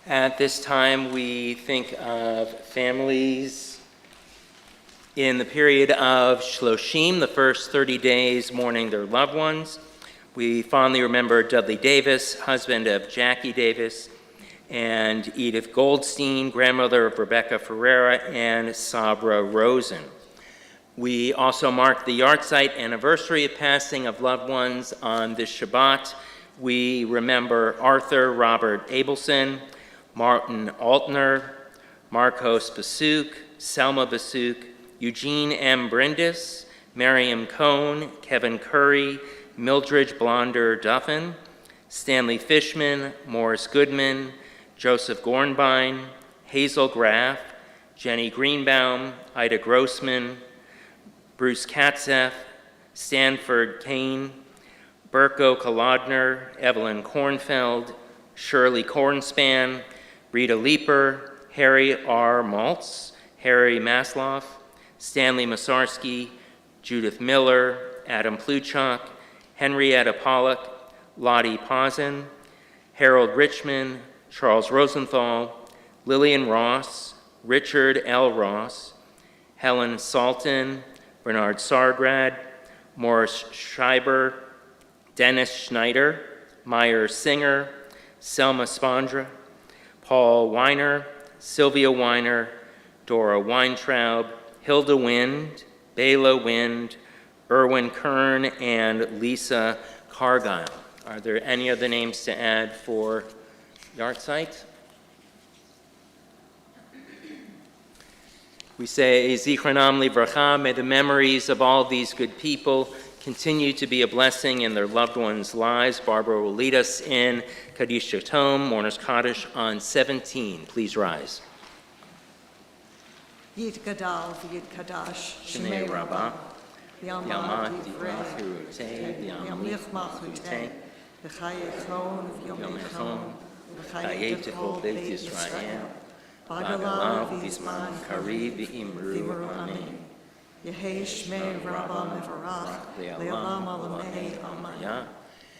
At this time, we think of families in the period of Shloshim, the first 30 days mourning their loved ones. We fondly remember Dudley Davis, husband of Jackie Davis, and Edith Goldstein, grandmother of Rebecca Ferreira, and Sabra Rosen. We also mark the yahrzeit anniversary of passing of loved ones on this Shabbat. We remember Arthur Robert Abelson, Martin Altner, Marcos Basuk, Selma Basuk, Eugene M. Brindis, Miriam Cohn, Kevin Curry, Mildred Blonder Duffin, Stanley Fishman, Morris Goodman, Joseph Gornbein, Hazel Graff, Jenny Greenbaum, Ida Grossman, Bruce Katzeff, Stanford Kane, Berko Kolodner, Evelyn Kornfeld, Shirley Kornspan, Rita Leeper, Harry R. Maltz, Harry Masloff, Stanley Masarski, Judith Miller, Adam Pluchak, Henrietta Pollock, Lottie Posen, Harold Richmond, Charles Rosenthal, Lillian Ross, Richard L. Ross, Helen Salton, Bernard Sargrad, Morris Schreiber, Dennis Schneider, Meyer Singer, Selma Spondra, Paul Weiner, Sylvia Weiner, Dora Weintraub, Hilda Wind, Bela Wind, Erwin Kern, and Lisa Cargile. Are there any other names to add for yahrzeit? We say, Zichronam Livracha, may the memories of all these good people continue to be a blessing in their loved ones' lives. Barbara will lead us in Kaddish Yatom, Mourner's Kaddish on 17. Please rise. Yid Gadal, Yid Kadash, Shemei Rabbah, Yalmad Divrei, Divrei, Yamlich Machutei, V'chayei Chon, V'yomei Chon, V'chayei Tefol Beit Yisrael, Bagalav V'zman Kari V'imru, Amen. Yehei Shmei Rabbah Mevarach, Le'olam Alamei Amen.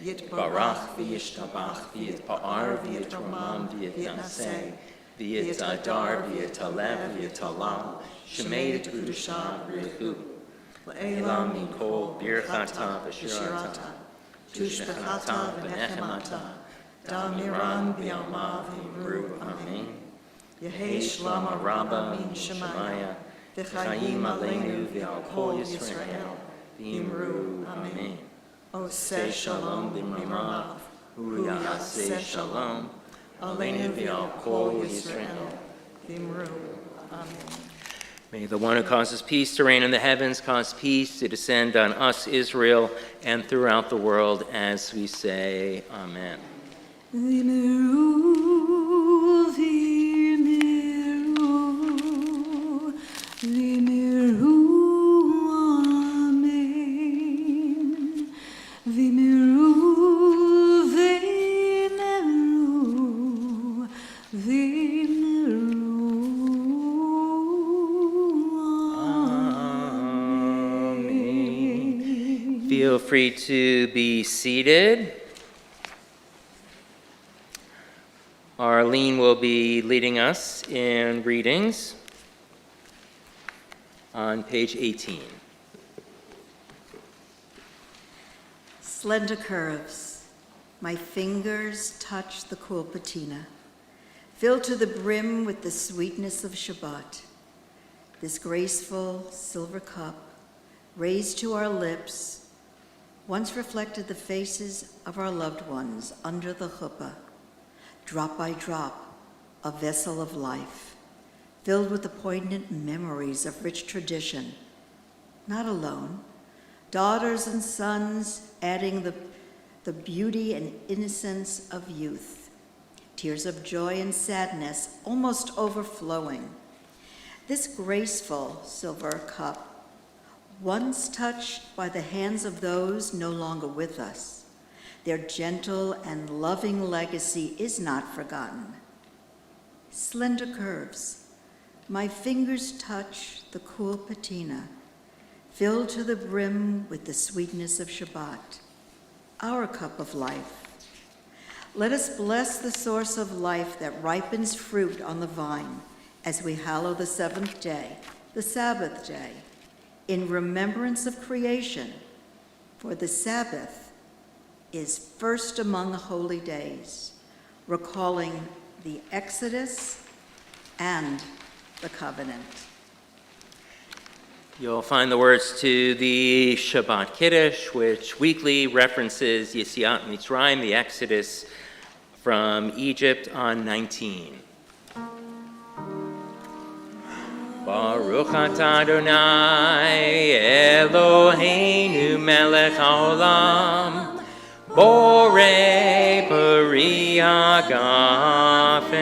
Yitbarach V'yishtabach V'yitpa'ar V'yitromam V'yitnaseh V'yitadar V'yitalef V'yitalal Shemei T'Kudusha B'richu Le'elam Mikol Birchata V'shirata Tushbechata V'nechemata Damiran B'yalma V'imru Amen. Yehei Shlama Rabba Min Shemaya V'chayim Aleinu V'al Kol Yisrael V'imru Amen. Oseh Shalom B'mamav Hu Yaseh Shalom Aleinu V'al Kol Yisrael V'imru Amen. May the one who causes peace to reign in the heavens cause peace to descend on us, Israel, and throughout the world, as we say, Amen. Limeru, Limeru, Limeru. Feel free to be seated. Arlene will be leading us in readings on page 18. Slender curves, my fingers touch the cool patina, filled to the brim with the sweetness of Shabbat. This graceful silver cup, raised to our lips, once reflected the faces of our loved ones under the chuppah, drop by drop, a vessel of life, filled with the poignant memories of rich tradition. Not alone, daughters and sons adding the beauty and innocence of youth, tears of joy and sadness almost overflowing. This graceful silver cup, once touched by the hands of those no longer with us, their gentle and loving legacy is not forgotten. Slender curves, my fingers touch the cool patina, filled to the brim with the sweetness of Shabbat, our cup of life. Let us bless the source of life that ripens fruit on the vine as we hallow the seventh day, the Sabbath day, in remembrance of creation, for the Sabbath is first among the holy days, recalling the Exodus and the covenant. You'll find the words to the Shabbat Kiddush, which weekly references Yetziat Mitzrayim, the Exodus from Egypt, on 19. Baruch atah Adonai Eloheinu melech haolam borei peri hagafen.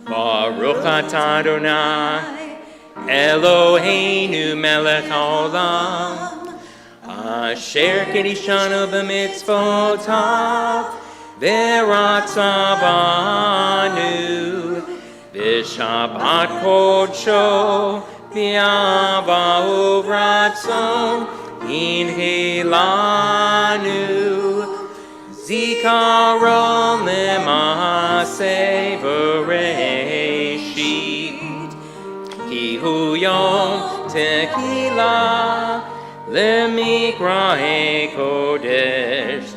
Baruch atah Adonai Eloheinu melech haolam asher kedishanu b'mitzvotav v'ratzav banu v'shabbat kodsho v'ava uvratzon inhilanu zikaron lema'aseh b'reishit ki hu yom tekilah lemikra'e kodesh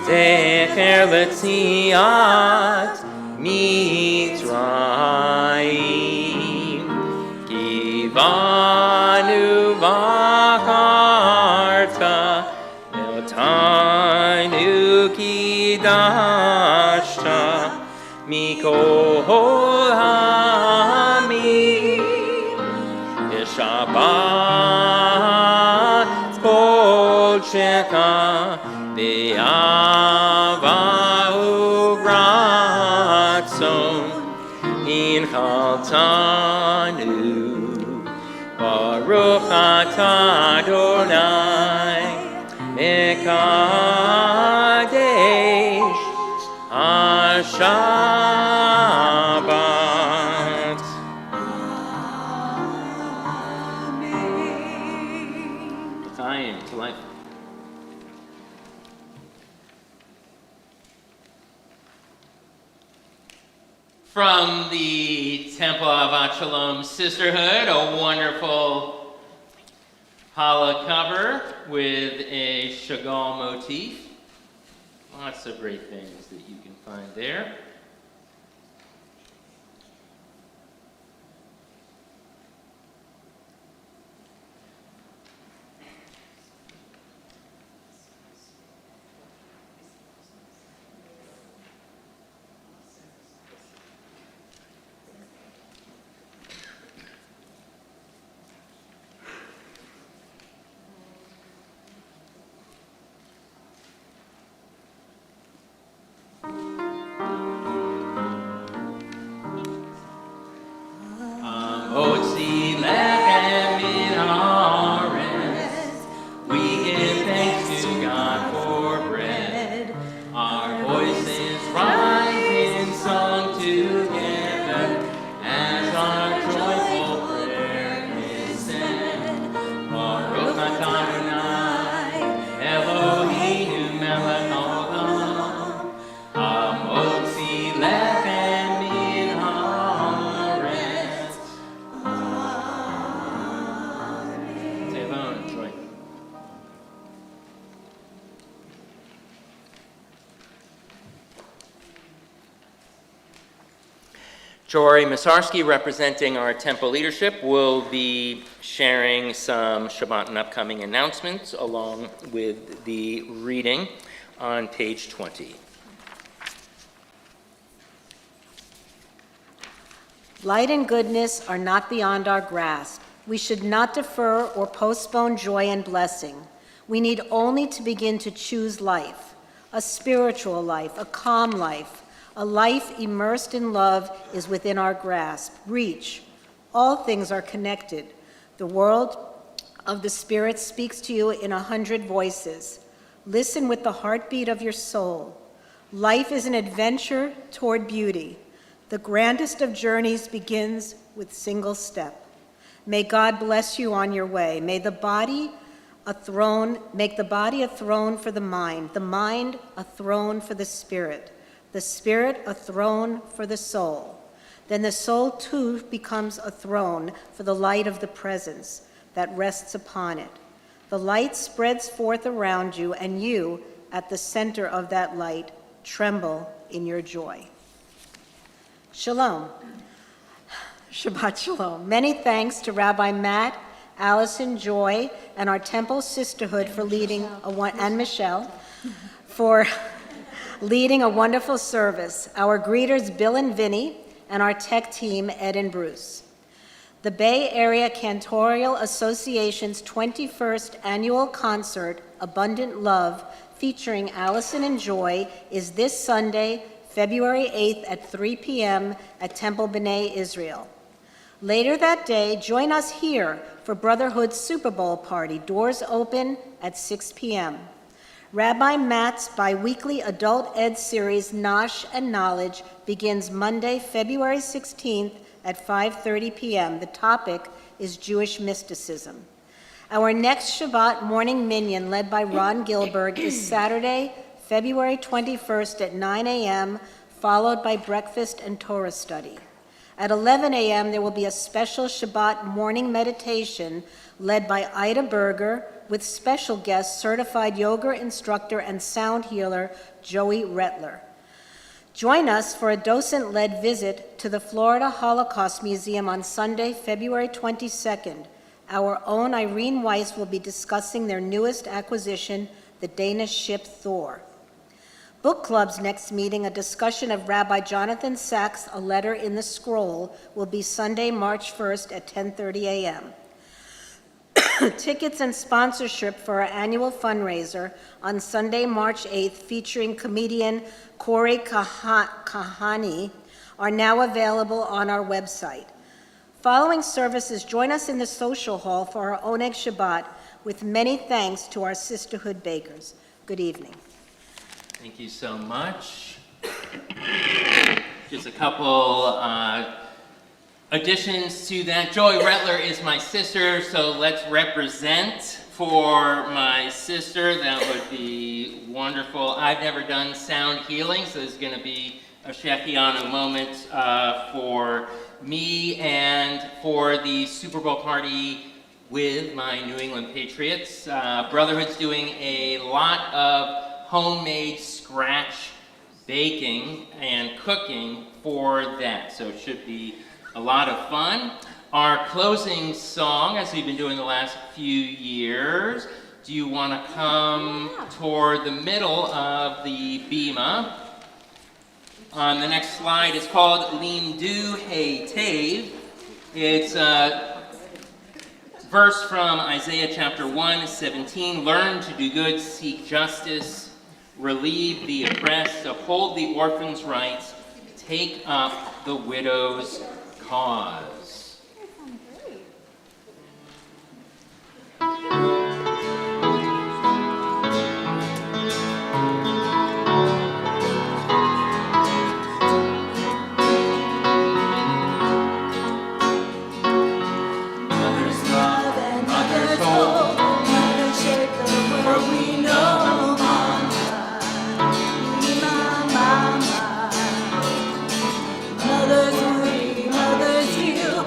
zecher letziat Mitzrayim kivanu v'acharta eltanu kidashta mikol ha'amim v'shabbat kodshecha v'ava uvratzon inchaltanu Baruch atah Adonai mekadesh ha-Shabbat. Time to life. From the Temple of Shalom Sisterhood, a wonderful challah cover with a Chagall motif. Lots of great things that you can find there. Jory Masarski, representing our temple leadership, will be sharing some Shabbat and upcoming announcements along with the reading on page 20. Light and goodness are not beyond our grasp. We should not defer or postpone joy and blessing. We need only to begin to choose life, a spiritual life, a calm life. A life immersed in love is within our grasp, reach. All things are connected. The world of the Spirit speaks to you in 100 voices. Listen with the heartbeat of your soul. Life is an adventure toward beauty. The grandest of journeys begins with single step. May God bless you on your way. Make the body a throne for the mind a throne for the spirit a throne for the soul. Then the soul too becomes a throne for the light of the presence that rests upon it. The light spreads forth around you, and you, at the center of that light, tremble in your joy. Shalom. Shabbat Shalom. Many thanks to Rabbi Matt, Allison, Joy, and our temple sisterhood for leading and Michelle for leading a wonderful service. Our greeters, Bill and Vinny, and our tech team, Ed and Bruce. The Bay Area Cantorial Association's 21st annual concert, Abundant Love, featuring Allison and Joy, is this Sunday, February 8th at 3 p.m. at Temple B'nai Israel. Later that day, join us here for Brotherhood's Super Bowl party, doors open at 6 p.m. Rabbi Matt's biweekly adult ed series, Nosh and Knowledge, begins Monday, February 16th at 5:30 p.m. The topic is Jewish mysticism. Our next Shabbat morning minyan, led by Ron Gilberg, is Saturday, February 21st at 9 a.m., followed by breakfast and Torah study. At 11 a.m., there will be a special Shabbat morning meditation led by Ida Berger, with special guest, certified yoga instructor and sound healer, Joey Rettler. Join us for a docent-led visit to the Florida Holocaust Museum on Sunday, February 22nd. Our own Irene Weiss will be discussing their newest acquisition, the Danish ship Thor. Book Club's next meeting, a discussion of Rabbi Jonathan Sachs' A Letter in the Scroll, will be Sunday, March 1st at 10:30 a.m. Tickets and sponsorship for our annual fundraiser on Sunday, March 8th, featuring comedian Corey Kahani, are now available on our website. Following services, join us in the social hall for our Oneg Shabbat, with many thanks to our Sisterhood bakers. Good evening. Thank you so much. Just a couple additions to that. Joy Rettler is my sister, so let's represent for my sister. That would be wonderful. I've never done sound healing, so there's going to be a Shechianu moment for me and for the Super Bowl party with my New England Patriots. Brotherhood's doing a lot of homemade scratch baking and cooking for that, so it should be a lot of fun. Our closing song, as we've been doing the last few years, do you want to come toward the middle of the bima? On the next slide, it's called Limdu Heitev. It's a verse from Isaiah chapter 1:17. Learn to do good, seek justice, relieve the oppressed, uphold the orphan's rights, take up the widow's cause. Mother's worry, mother's heal.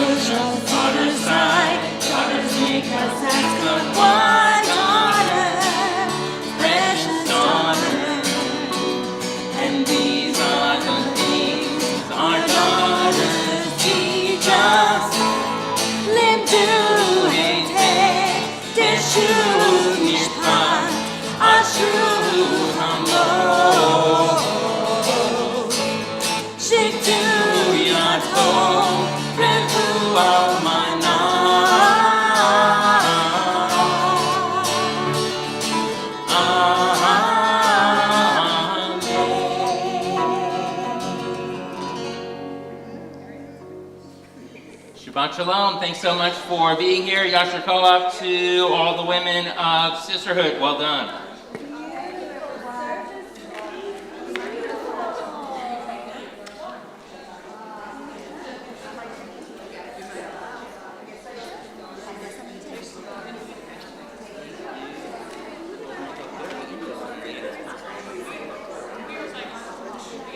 Daughters sigh, daughters make us ask God, why daughter, precious daughter? And these are the things our daughters teach us. Live to take, der Schuh nicht passt, a Schuh hamlo. Schick to your home, Revu al Shabbat Shalom. Thanks so much for being here. Yasher Koach to all the women of Sisterhood. Well done.